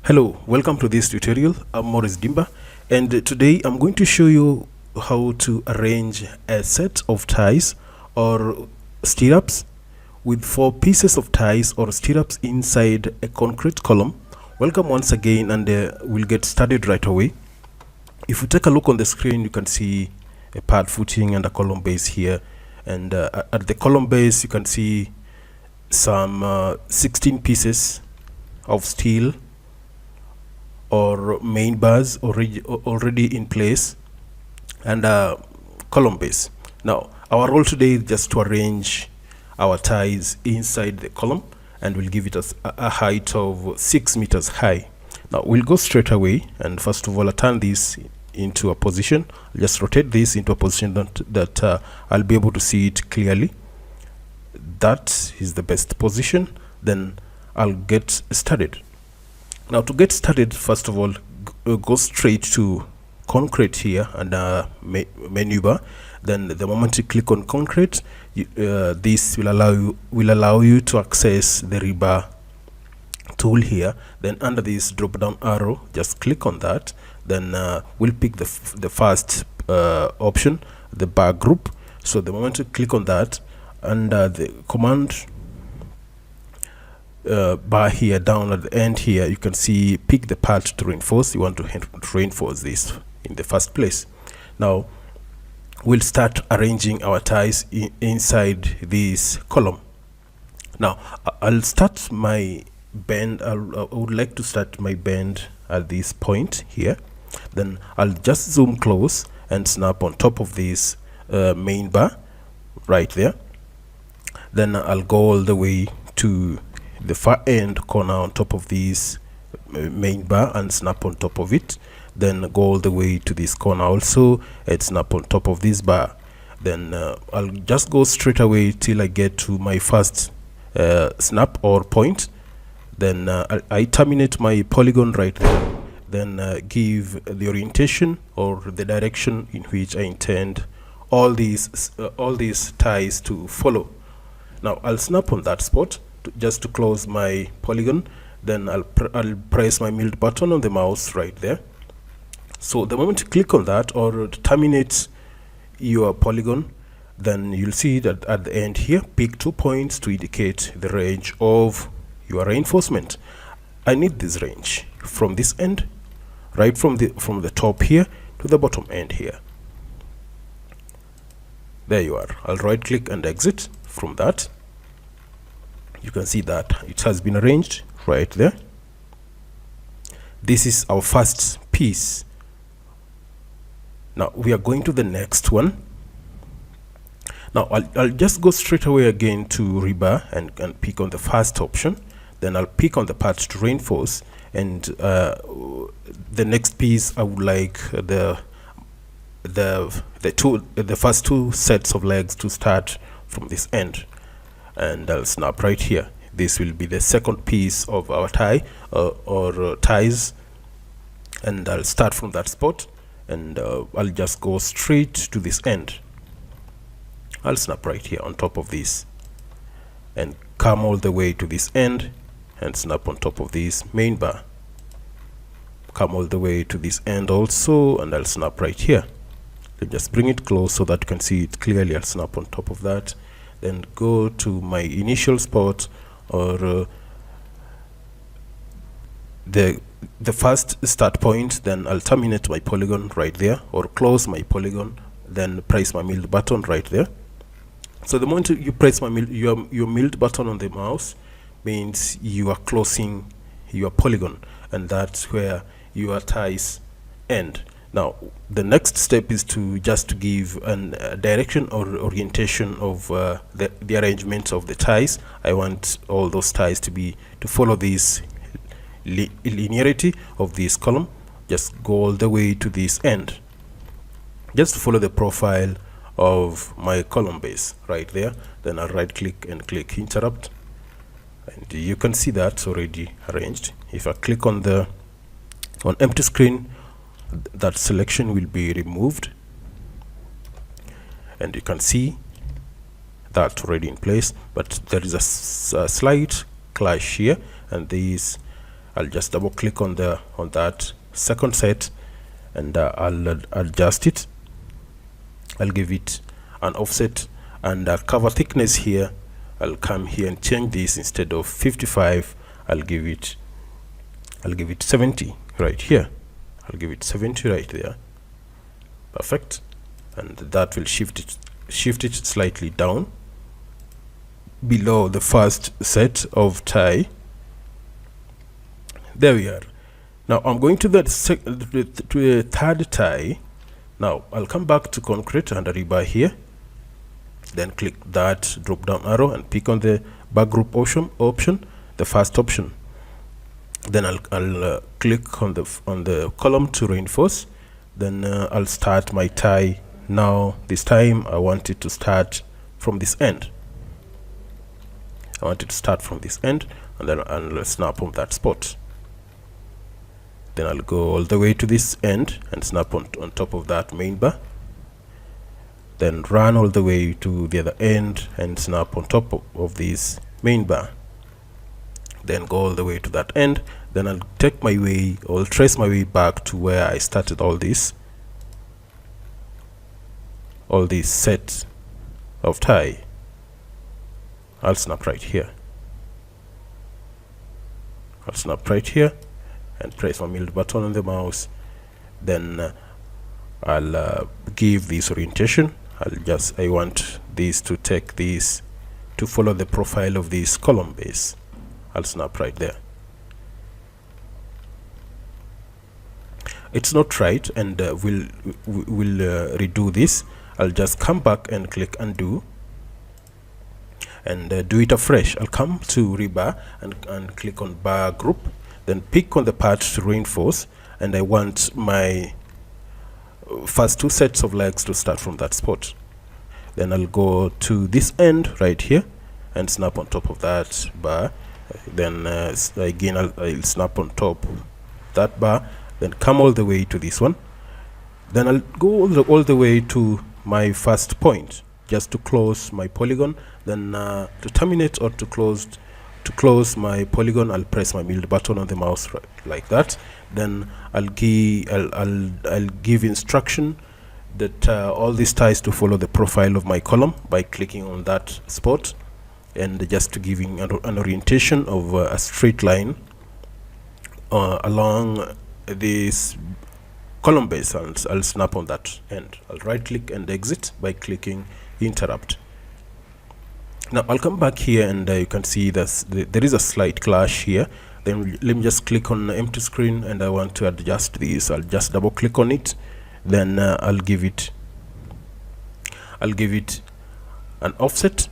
Hello, welcome to this tutorial. I'm Morris Dimba, and today I'm going to show you how to arrange a set of ties or stirrups with 4 pieces of ties or stirrups inside a concrete column. Welcome once again, and we'll get started right away. If you take a look on the screen, you can see a pad footing and a column base here, and at the column base you can see some 16 pieces of steel or main bars already in place, and column base. Now our role today is just to arrange our ties inside the column, and we'll give it a height of 6 meters high. Now we'll go straight away, and first of all I'll turn this into a position. I'll just rotate this into a position that I'll be able to see it clearly. That is the best position. Then I'll get started. Now to get started, first of all, go straight to concrete here and menu bar. Then the moment you click on concrete, this will allow you to access the rebar tool here. Then under this drop down arrow, just click on that. Then we'll pick the first option, the bar group. So the moment you click on that, under the command bar here down at the end here, you can see pick the part to reinforce. You want to reinforce this in the first place. Now we'll start arranging our ties inside this column. Now I'll start my bend. I would like to start my bend at this point here. Then I'll just zoom close and snap on top of this main bar right there. Then I'll go all the way to the far end corner on top of this main bar and snap on top of it. Then go all the way to this corner also and snap on top of this bar. Then I'll just go straight away till I get to my first snap or point. Then I terminate my polygon right there. Then give the orientation or the direction in which I intend all these ties to follow. Now I'll snap on that spot just to close my polygon. Then I'll press my milled button on the mouse right there. So the moment you click on that or terminate your polygon, then you'll see that at the end here, pick 2 points to indicate the range of your reinforcement. I need this range from this end, right from the top here to the bottom end here. There you are. I'll right click and exit from that. You can see that it has been arranged right there. This is our first piece. Now we are going to the next one. Now I'll just go straight away again to rebar and pick on the first option. Then I'll pick on the part to reinforce, and the next piece I would like the first 2 sets of legs to start from this end, and I'll snap right here. This will be the second piece of our tie or ties, and I'll start from that spot, and I'll just go straight to this end. I'll snap right here on top of this and come all the way to this end and snap on top of this main bar. Come all the way to this end also, and I'll snap right here. Then just bring it close so that you can see it clearly. I'll snap on top of that. Then go to my initial spot or the first start point. Then I'll terminate my polygon right there or close my polygon. Then press my milled button right there. So the moment you press your milled button on the mouse means you are closing your polygon, and that's where your ties end. Now the next step is to just give a direction or orientation of the arrangement of the ties. I want all those ties to follow this linearity of this column. Just go all the way to this end, just to follow the profile of my column base right there. Then I'll right click and click interrupt, and you can see that's already arranged. If I click on empty screen, that selection will be removed, and you can see that already in place. But there is a slight clash here, and these I'll just double click on that second set, and I'll adjust it. I'll give it an offset, and cover thickness here, I'll come here and change this. Instead of 55, I'll give it 70 right here. I'll give it 70 right there. Perfect. And that will shift it slightly down below the first set of tie. There we are. Now I'm going to the third tie. Now I'll come back to concrete and rebar here, then click that drop down arrow and pick on the back group option, the first option. Then I'll click on the column to reinforce. Then I'll start my tie. Now this time I want it to start from this end. And then I'll snap on that spot. Then I'll go all the way to this end and snap on top of that main bar. Then run all the way to the other end and snap on top of this main bar. Then go all the way to that end. Then I'll take my way, or trace my way back to where I started all these sets of tie. I'll snap right here. And press my middle button on the mouse. Then I'll give this orientation. I want this to take this to follow the profile of this column base. I'll snap right there. It's not right, and we'll redo this. I'll just come back and click undo and do it afresh. I'll come to rebar and click on bar group, then pick on the part to reinforce, and I want my first two sets of legs to start from that spot. Then I'll go to this end right here and snap on top of that bar. Then again I'll snap on top that bar, then come all the way to this one. Then I'll go all the way to my first point, just to close my polygon. Then to terminate or to close my polygon, I'll press my middle button on the mouse like that. Then I'll give instruction that all these ties to follow the profile of my column by clicking on that spot, and just to giving an orientation of a straight line along this column base. I'll snap on that end. I'll right click and exit by clicking interrupt. Now I'll come back here, and you can see there is a slight clash here. Then let me just click on empty screen, and I want to adjust this. I'll just double click on it. Then I'll give it an offset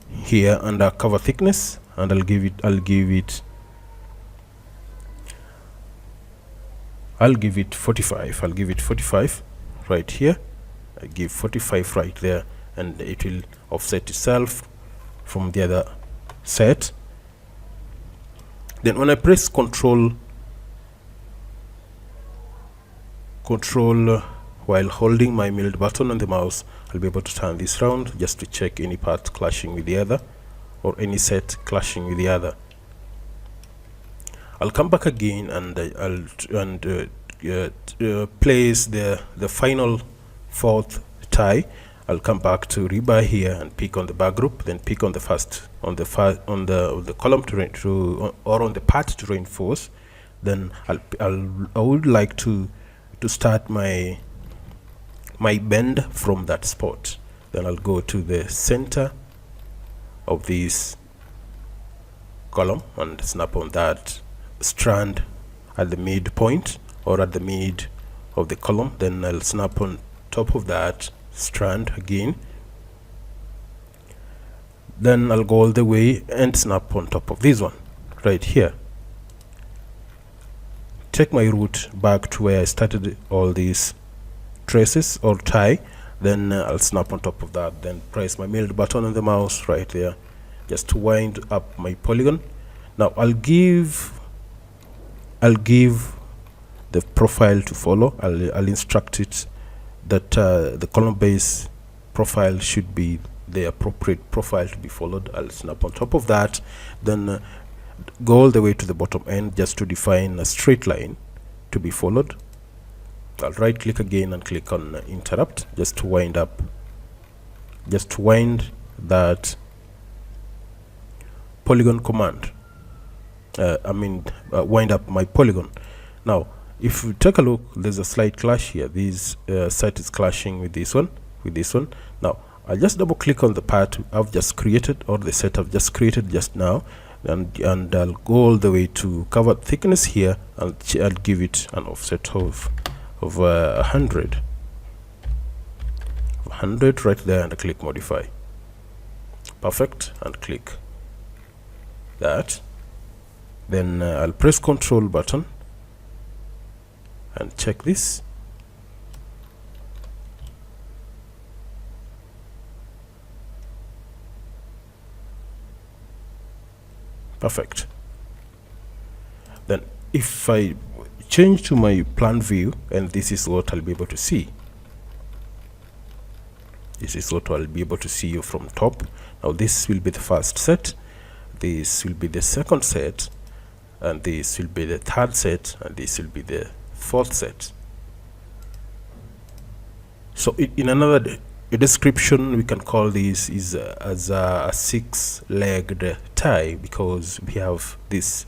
here under cover thickness, and I'll give it 45. I'll give it 45 right here. I give 45 right there, and it will offset itself from the other set. Then when I press control while holding my middle button on the mouse, I'll be able to turn this round just to check any part clashing with the other, or any set clashing with the other. I'll come back again, and place the final fourth tie. I'll come back to rebar here and pick on the bar group, then pick on the the column or on the part to reinforce. Then I would like to start my bend from that spot. Then I'll go to the center of this column and snap on that strand at the midpoint, or at the mid of the column. Then I'll snap on top of that strand again. Then I'll go all the way and snap on top of this one right here. Take my route back to where I started all these traces or tie. Then I'll snap on top of that, then press my middle button on the mouse right there just to wind up my polygon. Now I'll give the profile to follow. I'll instruct it that the column base profile should be the appropriate profile to be followed. I'll snap on top of that. Then go all the way to the bottom end just to define a straight line to be followed. I'll right click again and click on interrupt just to wind up, just to wind that polygon command. Wind up my polygon. Now if you take a look, there's a slight clash here. This set is clashing with this one, Now I'll just double click on the part I've just created, or the set I've just created just now, and I'll go all the way to cover thickness here, and I'll give it an offset of 100 right there, and I click modify. Perfect, and click that. Then I'll press Control button and check this. Perfect. Then if I change to my plan view, and this is what I'll be able to see. This is what I'll be able to see from top. Now this will be the first set, this will be the second set, and this will be the third set, and this will be the fourth set. So in another description, we can call this is as a 6-legged tie, because we have these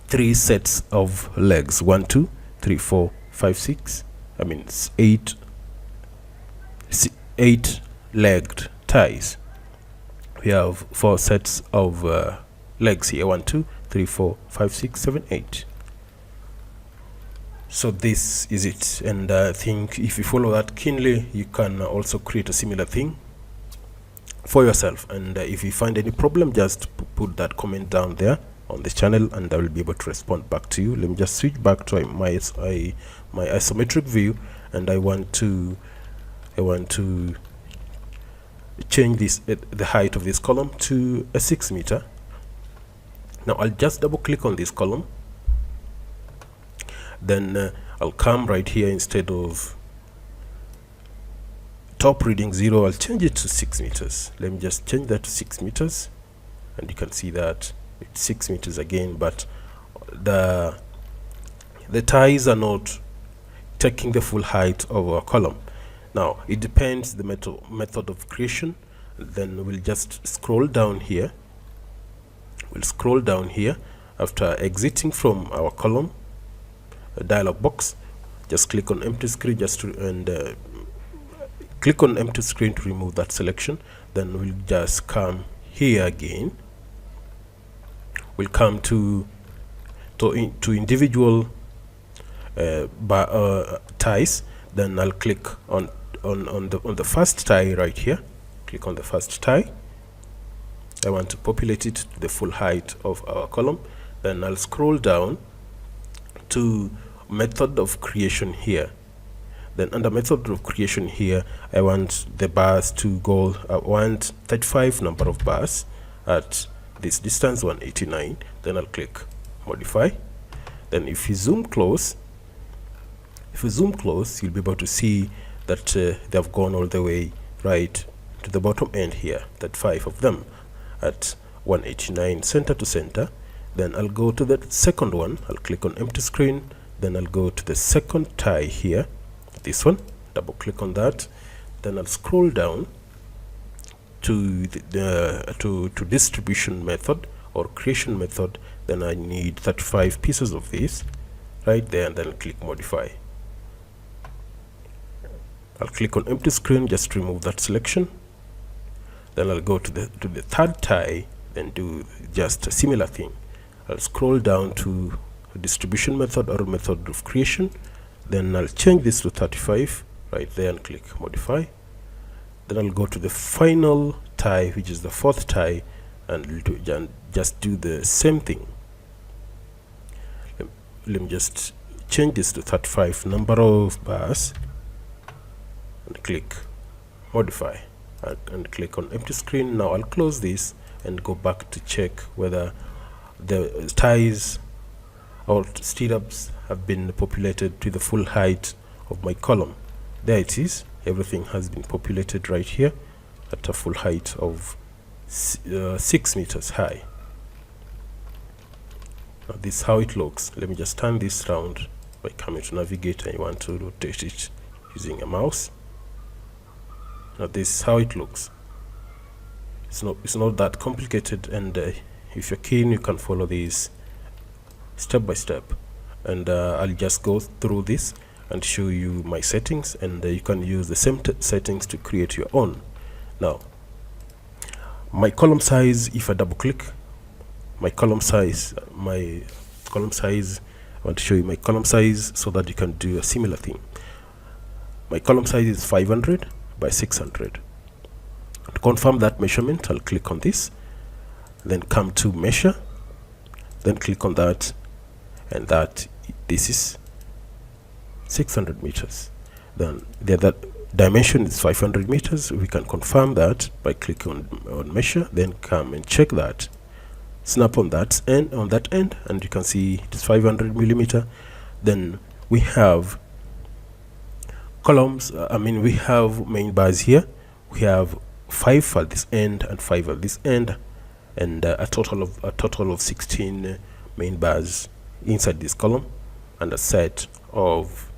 3 sets of legs: 1 2 3 4 5 6. I mean, it's 8-legged ties. We have 4 sets of legs here: 1 2 3 4 5 6 7 8. So this is it, and I think if you follow that keenly, you can also create a similar thing for yourself. And if you find any problem, just put that comment down there on the channel, and I will be able to respond back to you. Let me just switch back to my isometric view, and I want to change this the height of this column to a 6 meter. Now I'll just double click on this column. Then I'll come right here, instead of top reading 0, I'll change it to 6 meters. Let me just change that to 6 meters, and you can see that it's 6 meters again, but the ties are not taking the full height of our column. Now it depends the method of creation. Then we'll just scroll down here. We'll scroll down here after exiting from our column dialog box. Just click on empty screen, click on empty screen to remove that selection. Then we'll just come here again. We'll come to individual ties. Then I'll click on the first tie right here. Click on the first tie. I want to populate it to the full height of our column. Then I'll scroll down to method of creation here. Then under method of creation here, I want the bars to go, I want 35 number of bars at this distance 189. Then I'll click modify. Then if you zoom close, you'll be able to see that they have gone all the way right to the bottom end here, that 5 of them at 189 center to center. Then I'll go to the second one. I'll click on empty screen. Then I'll go to the second tie here, this one, double click on that. Then I'll scroll down to to distribution method or creation method. Then I need 35 pieces of this right there, and then I'll click modify. I'll click on empty screen, just remove that selection. Then I'll go to the third tie, then do just a similar thing. I'll scroll down to distribution method or method of creation. Then I'll change this to 35 right there and click modify. Then I'll go to the final tie, which is the fourth tie, and just do the same thing. Let me just change this to 35 number of bars and click modify, and click on empty screen. Now I'll close this and go back to check whether the ties or stirrups have been populated to the full height of my column. There it is. Everything has been populated right here at a full height of 6 meters high. Now this is how it looks. Let me just turn this round by coming to navigator. I want to rotate it using a mouse. Now this is how it looks. It's not that complicated, and if you're keen, you can follow these step by step, and I'll just go through this and show you my settings, and you can use the same settings to create your own. Now my column size, if I double click my column size, I want to show you my column size so that you can do a similar thing. My column size is 500 by 600. To confirm that measurement, I'll click on this, then come to measure, then click on that, and this is 600 meters. Then the other dimension is 500 meters. We can confirm that by clicking on measure, then come and check that. Snap on that end, and you can see it is 500 millimeter. Then we have columns. We have main bars here. We have 5 at this end and 5 at this end, and a total of 16 main bars inside this column, and a set of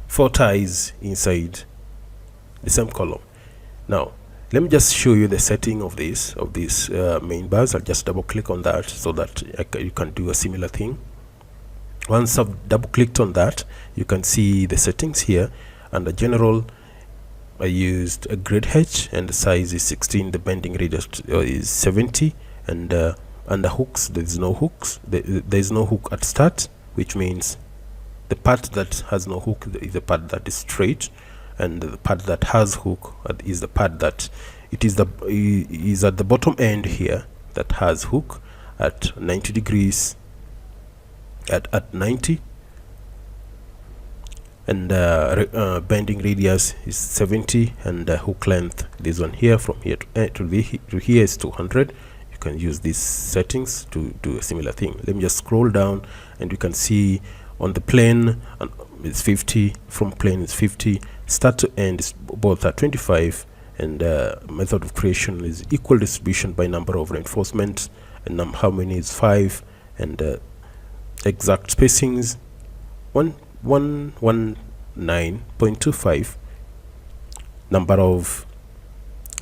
4 ties inside the same column. Now let me just show you the setting of these main bars. I'll just double click on that so that you can do a similar thing. Once I've double clicked on that, you can see the settings here. Under general, I used a grid H, and the size is 16. The bending radius is 70, and under hooks, there's no hooks. There's no hook at start, which means the part that has no hook is the part that is straight, and the part that has hook is the part that is at the bottom end here, that has hook at 90 degrees, at 90, and bending radius is 70, and hook length, this one here from here to here is 200. You can use these settings to do a similar thing. Let me just scroll down, and you can see on the plane it's 50, from plane is 50, start to end is both at 25, and method of creation is equal distribution by number of reinforcements, and how many is 5, and exact spacings 119.25. number of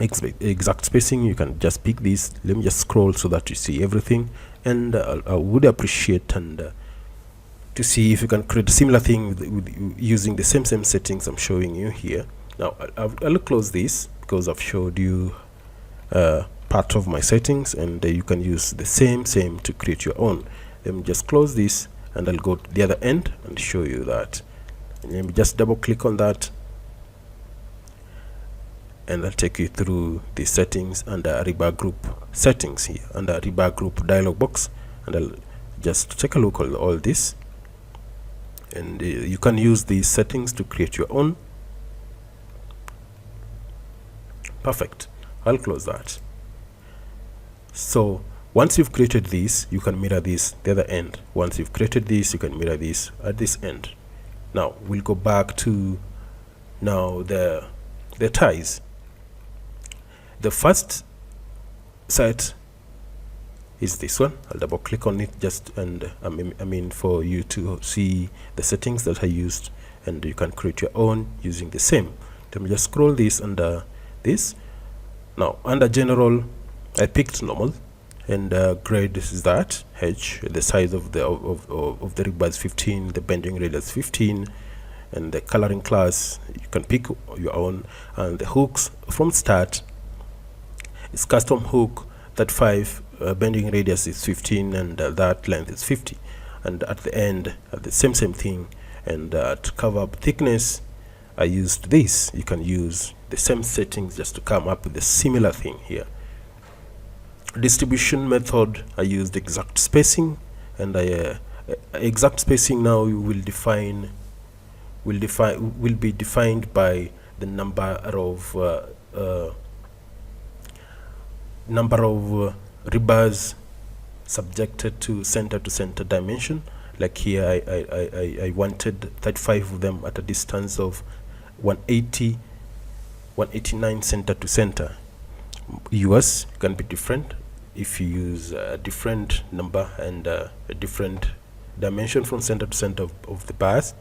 exact spacing, you can just pick this. Let me just scroll so that you see everything, and I would appreciate to see if you can create a similar thing with using the same settings I'm showing you here. Now I'll close this because I've showed you part of my settings, and you can use the same to create your own. Let me just close this, and I'll go to the other end and show you that. And let me just double click on that, and I'll take you through the settings under rebar group settings here, under rebar group dialog box, and I'll just take a look at all this, and you can use these settings to create your own. Perfect. I'll close that. So once you've created this, you can mirror this the other end. Once you've created this, you can mirror this at this end. Now we'll go back to the ties. The first set is this one. I'll double click on it for you to see the settings that I used, and you can create your own using the same. Let me just scroll this under this. Now under general, I picked normal, and grade is that H. The size of the rebar is 15, the bending radius 15, and the coloring class you can pick your own. And the hooks from start is custom hook, that 5 bending radius is 15, and that length is 50, and at the end the same thing. And to cover up thickness, I used this. You can use the same settings just to come up with a similar thing here. Distribution method, I used exact spacing, and exact spacing now will be defined by the number of rebars subjected to center dimension. Like here I wanted 35 of them at a distance of 189 center to center. yours can be different if you use a different number and a different dimension from center to center of the bars.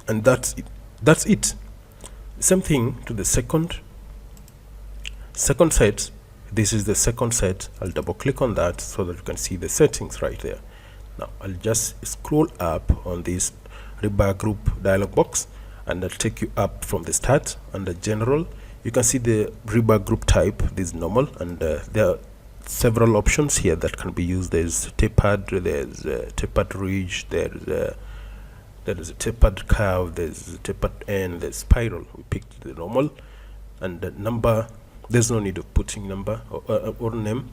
And that's it. Same thing to the second set. This is the second set. I'll double click on that so that you can see the settings right there. Now I'll just scroll up on this rebar group dialog box, and I'll take you up from the start. Under general, you can see the rebar group type. This is normal, and there are several options here that can be used. There's tapered, there's tapered ridge, there is a tapered curve, there's a tapered end, there's spiral. We picked the normal, and the number, there's no need of putting number or name.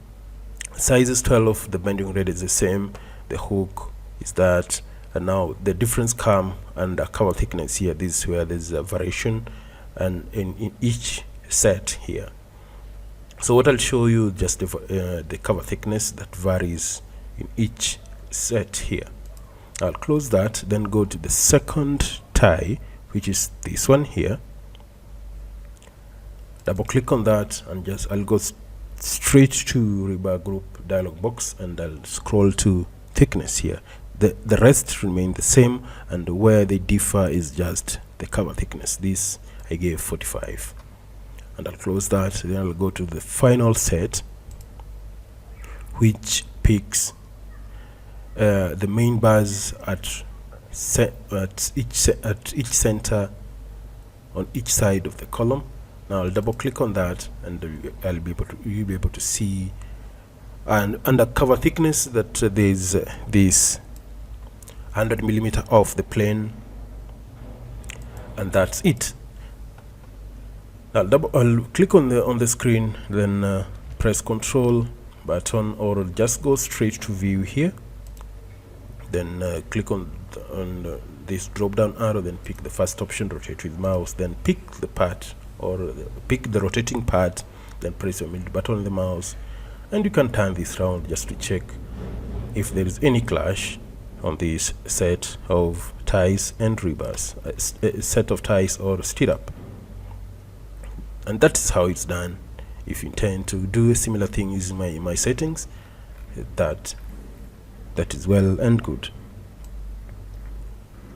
Size is 12, the bending rate is the same, the hook is that, and now the difference come under cover thickness here. This is where there's a variation and in each set here. So what I'll show you just the cover thickness that varies in each set here. I'll close that, then go to the second tie, which is this one here. Double click on that, and I'll go straight to rebar group dialog box, and I'll scroll to thickness here. The rest remain the same, and where they differ is just the cover thickness. This I gave 45, and I'll close that. Then I'll go to the final set, which picks the main bars at each center on each side of the column. Now I'll double click on that, and you'll be able to see, and under cover thickness, that there's this 100 millimeter off the plane, and that's it. Now I'll click on the screen, then press Control button, or just go straight to view here. Then click on this drop down arrow, then pick the first option, rotate with mouse, then pick the part, or pick the rotating part, then press your middle button on the mouse, and you can turn this round just to check if there is any clash on this set of ties and rebars, a set of ties or stirrup. And that is how it's done. If you intend to do a similar thing using my settings, that is well and good.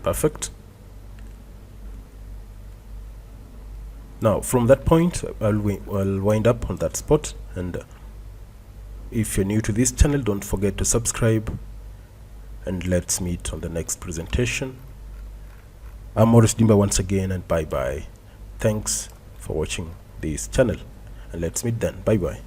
Perfect. Now from that point, I'll wind up on that spot, and if you're new to this channel, don't forget to subscribe, and let's meet on the next presentation. I'm Maurice Dimba once again, and bye bye. Thanks for watching this channel, and let's meet then. Bye bye.